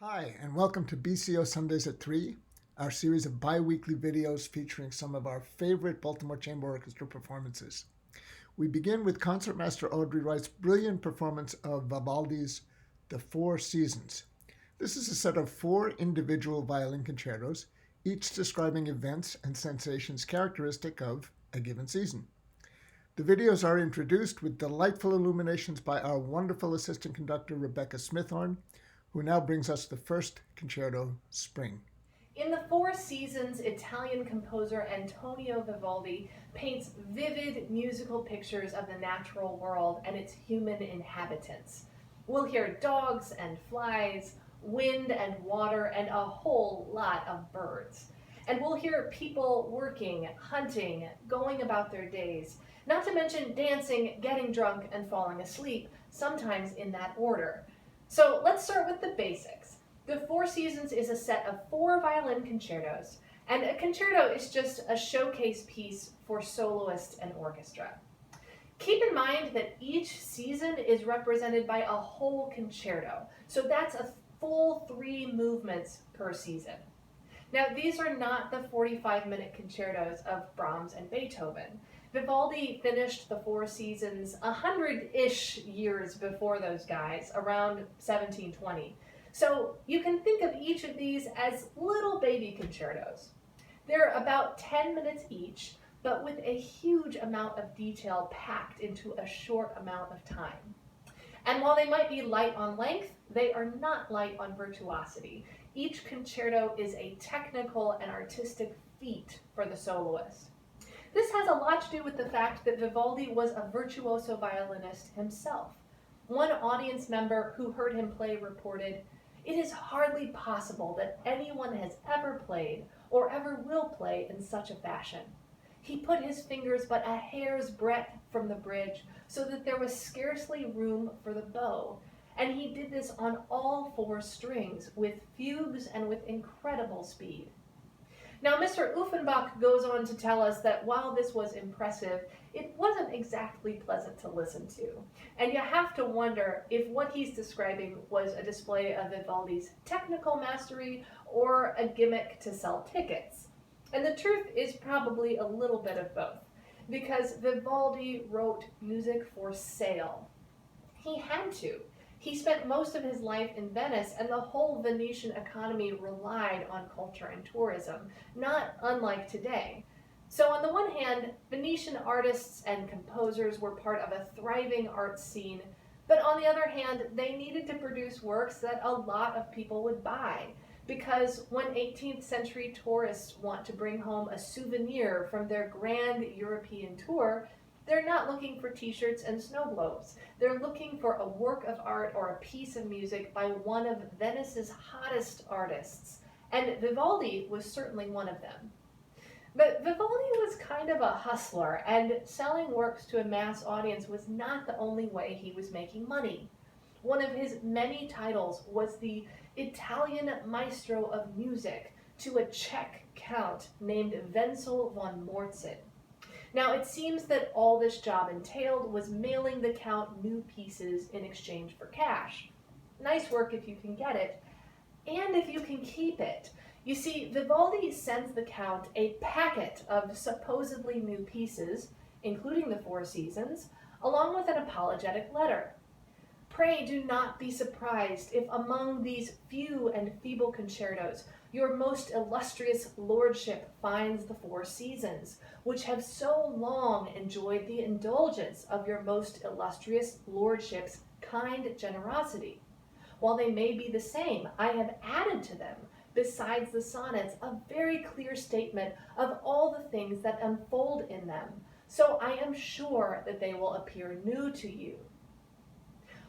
Hi, and welcome to BCO Sundays at 3, our series of bi-weekly videos featuring some of our favorite Baltimore Chamber Orchestra performances. We begin with concertmaster Audrey Wright's brilliant performance of Vivaldi's The Four Seasons. This is a set of 4 individual violin concertos, each describing events and sensations characteristic of a given season. The videos are introduced with delightful illuminations by our wonderful assistant conductor, Rebecca Smithorn, who now brings us the first concerto, Spring. In The Four Seasons, Italian composer Antonio Vivaldi paints vivid musical pictures of the natural world and its human inhabitants. We'll hear dogs and flies, wind and water, and a whole lot of birds. And we'll hear people working, hunting, going about their days, not to mention dancing, getting drunk, and falling asleep, sometimes in that order. So let's start with the basics. The Four Seasons is a set of 4 violin concertos, and a concerto is just a showcase piece for soloist and orchestra. Keep in mind that each season is represented by a whole concerto, so that's a full 3 movements per season. Now, these are not the 45-minute concertos of Brahms and Beethoven. Vivaldi finished the Four Seasons 100-ish years before those guys, around 1720. So you can think of each of these as little baby concertos. They're about 10 minutes each, but with a huge amount of detail packed into a short amount of time. And while they might be light on length, they are not light on virtuosity. Each concerto is a technical and artistic feat for the soloist. This has a lot to do with the fact that Vivaldi was a virtuoso violinist himself. One audience member who heard him play reported, "It is hardly possible that anyone has ever played or ever will play in such a fashion. He put his fingers but a hair's breadth from the bridge so that there was scarcely room for the bow, and he did this on all 4 strings with fugues and with incredible speed." Now, Mr. Uffenbach goes on to tell us that while this was impressive, it wasn't exactly pleasant to listen to. And you have to wonder if what he's describing was a display of Vivaldi's technical mastery or a gimmick to sell tickets. And the truth is probably a little bit of both, because Vivaldi wrote music for sale. He had to. He spent most of his life in Venice, and the whole Venetian economy relied on culture and tourism, not unlike today. So on the one hand, Venetian artists and composers were part of a thriving art scene, but on the other hand, they needed to produce works that a lot of people would buy, because when 18th century tourists want to bring home a souvenir from their grand European tour, they're not looking for t-shirts and snow globes. They're looking for a work of art or a piece of music by one of Venice's hottest artists. And Vivaldi was certainly one of them. But Vivaldi was kind of a hustler, and selling works to a mass audience was not the only way he was making money. One of his many titles was the Italian Maestro of Music to a Czech count named Wenzel von Morzin. Now, it seems that all this job entailed was mailing the Count new pieces in exchange for cash. Nice work if you can get it, and if you can keep it. You see, Vivaldi sends the Count a packet of supposedly new pieces, including the Four Seasons, along with an apologetic letter. Pray do not be surprised if among these few and feeble concertos your most illustrious lordship finds the Four Seasons, which have so long enjoyed the indulgence of your most illustrious lordship's kind generosity. While they may be the same, I have added to them, besides the sonnets, a very clear statement of all the things that unfold in them, so I am sure that they will appear new to you.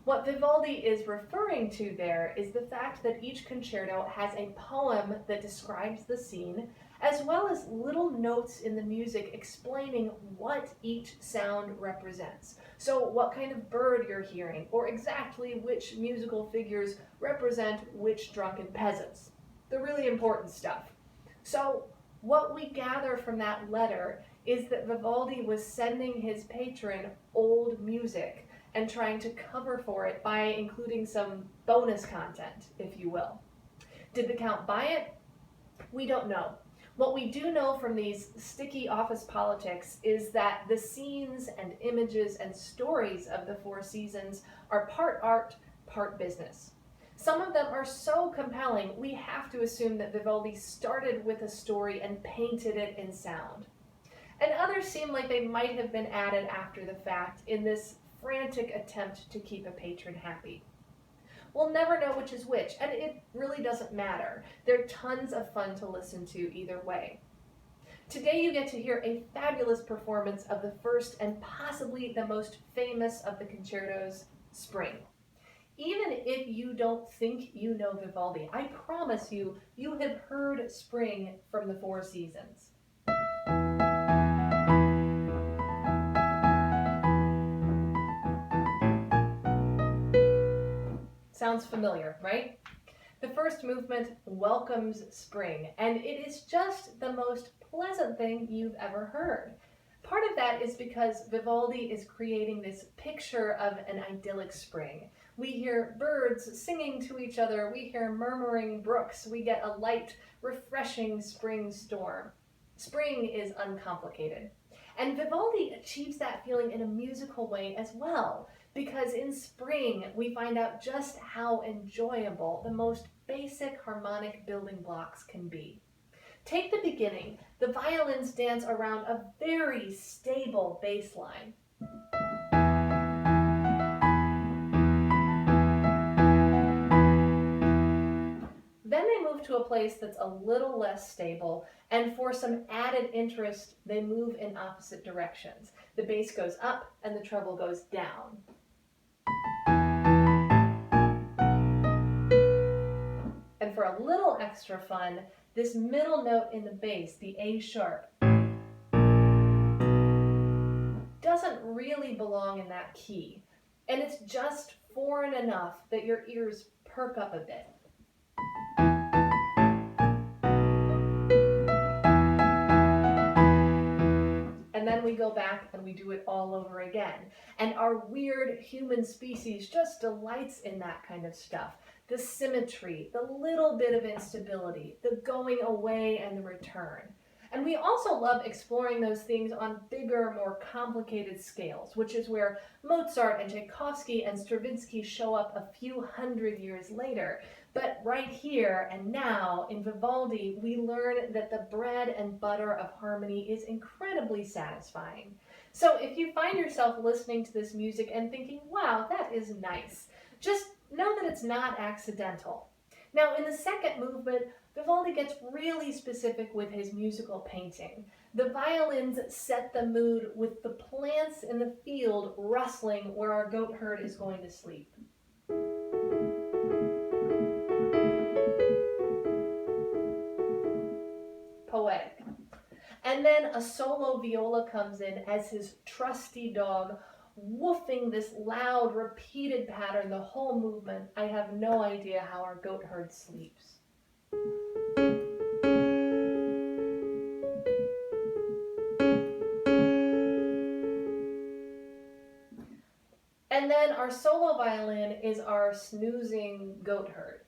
What Vivaldi is referring to there is the fact that each concerto has a poem that describes the scene, as well as little notes in the music explaining what each sound represents. So what kind of bird you're hearing, or exactly which musical figures represent which drunken peasants. The really important stuff. So what we gather from that letter is that Vivaldi was sending his patron old music and trying to cover for it by including some bonus content, if you will. Did the Count buy it? We don't know. What we do know from these sticky office politics is that the scenes and images and stories of the Four Seasons are part art, part business. Some of them are so compelling, we have to assume that Vivaldi started with a story and painted it in sound. And others seem like they might have been added after the fact in this frantic attempt to keep a patron happy. We'll never know which is which, and it really doesn't matter. They're tons of fun to listen to either way. Today you get to hear a fabulous performance of the first and possibly the most famous of the concertos, Spring. Even if you don't think you know Vivaldi, I promise you, you have heard Spring from the Four Seasons. Sounds familiar, right? The first movement welcomes spring, and it is just the most pleasant thing you've ever heard. Part of that is because Vivaldi is creating this picture of an idyllic spring. We hear birds singing to each other, we hear murmuring brooks, we get a light, refreshing spring storm. Spring is uncomplicated. And Vivaldi achieves that feeling in a musical way as well, because in Spring we find out just how enjoyable the most basic harmonic building blocks can be. Take the beginning. The violins dance around a very stable bass line. Then they move to a place that's a little less stable, and for some added interest, they move in opposite directions. The bass goes up and the treble goes down. And for a little extra fun, this middle note in the bass, the A sharp, doesn't really belong in that key. And it's just foreign enough that your ears perk up a bit. And then we go back and we do it all over again. And our weird human species just delights in that kind of stuff. The symmetry, the little bit of instability, the going away and the return. And we also love exploring those things on bigger, more complicated scales, which is where Mozart and Tchaikovsky and Stravinsky show up a few hundred years later. But right here and now in Vivaldi, we learn that the bread and butter of harmony is incredibly satisfying. So if you find yourself listening to this music and thinking, wow, that is nice, just know that it's not accidental. Now, in the second movement, Vivaldi gets really specific with his musical painting. The violins set the mood with the plants in the field rustling where our goat herd is going to sleep. Poetic. And then a solo viola comes in as his trusty dog, woofing this loud, repeated pattern the whole movement. I have no idea how our goat herd sleeps. And then our solo violin is our snoozing goat herd.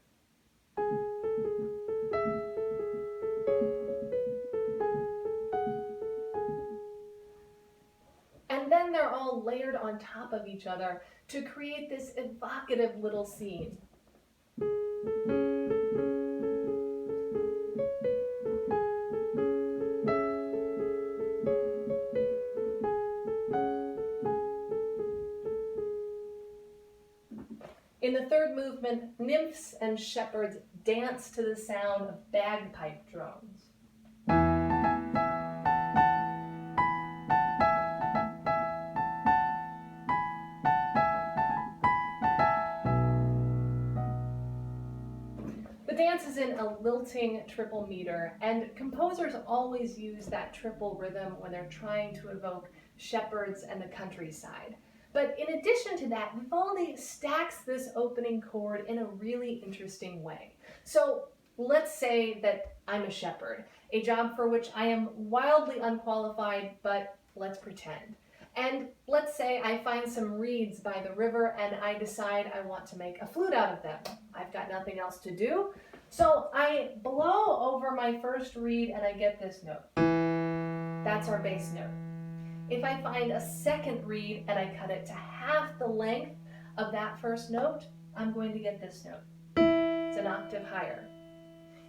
And then they're all layered on top of each other to create this evocative little scene. In the third movement, nymphs and shepherds dance to the sound of bagpipe drones. The dance is in a lilting triple meter, and composers always use that triple rhythm when they're trying to evoke shepherds and the countryside. But in addition to that, Vivaldi stacks this opening chord in a really interesting way. So let's say that I'm a shepherd, a job for which I am wildly unqualified, but let's pretend. And let's say I find some reeds by the river and I decide I want to make a flute out of them. I've got nothing else to do, So I blow over my first reed and I get this note. That's our bass note. If I find a second reed and I cut it to half the length of that first note, I'm going to get this note. It's an octave higher.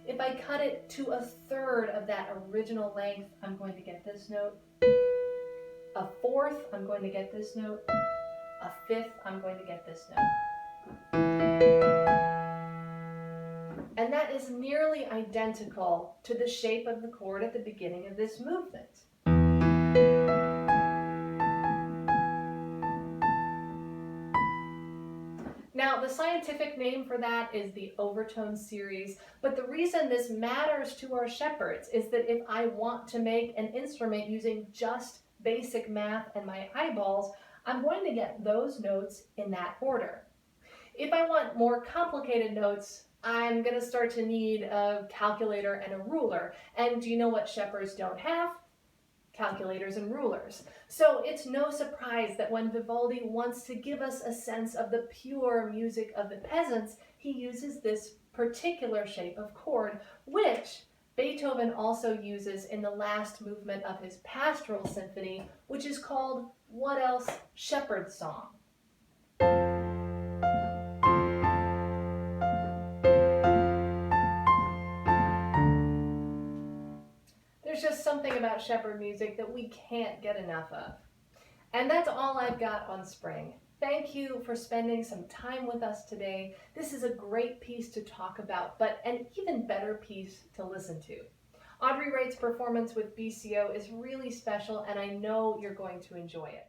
If I cut it to a third of that original length, I'm going to get this note. A fourth, I'm going to get this note. A fifth, I'm going to get this note. And that is nearly identical to the shape of the chord at the beginning of this movement. Now, the scientific name for that is the overtone series, but the reason this matters to our shepherds is that if I want to make an instrument using just basic math and my eyeballs, I'm going to get those notes in that order. If I want more complicated notes, I'm going to start to need a calculator and a ruler. And do you know what shepherds don't have? Calculators and rulers. So it's no surprise that when Vivaldi wants to give us a sense of the pure music of the peasants, he uses this particular shape of chord, which Beethoven also uses in the last movement of his Pastoral Symphony, which is called What Else? Shepherd's Song. There's just something about shepherd music that we can't get enough of. And that's all I've got on spring. Thank you for spending some time with us today. This is a great piece to talk about, but an even better piece to listen to. Audrey Wright's performance with BCO is really special, and I know you're going to enjoy it.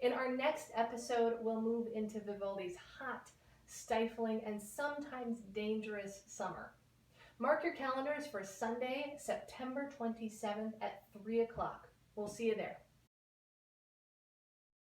In our next episode, we'll move into Vivaldi's hot, stifling, and sometimes dangerous summer. Mark your calendars for Sunday, September 27th at 3 o'clock. We'll see you there.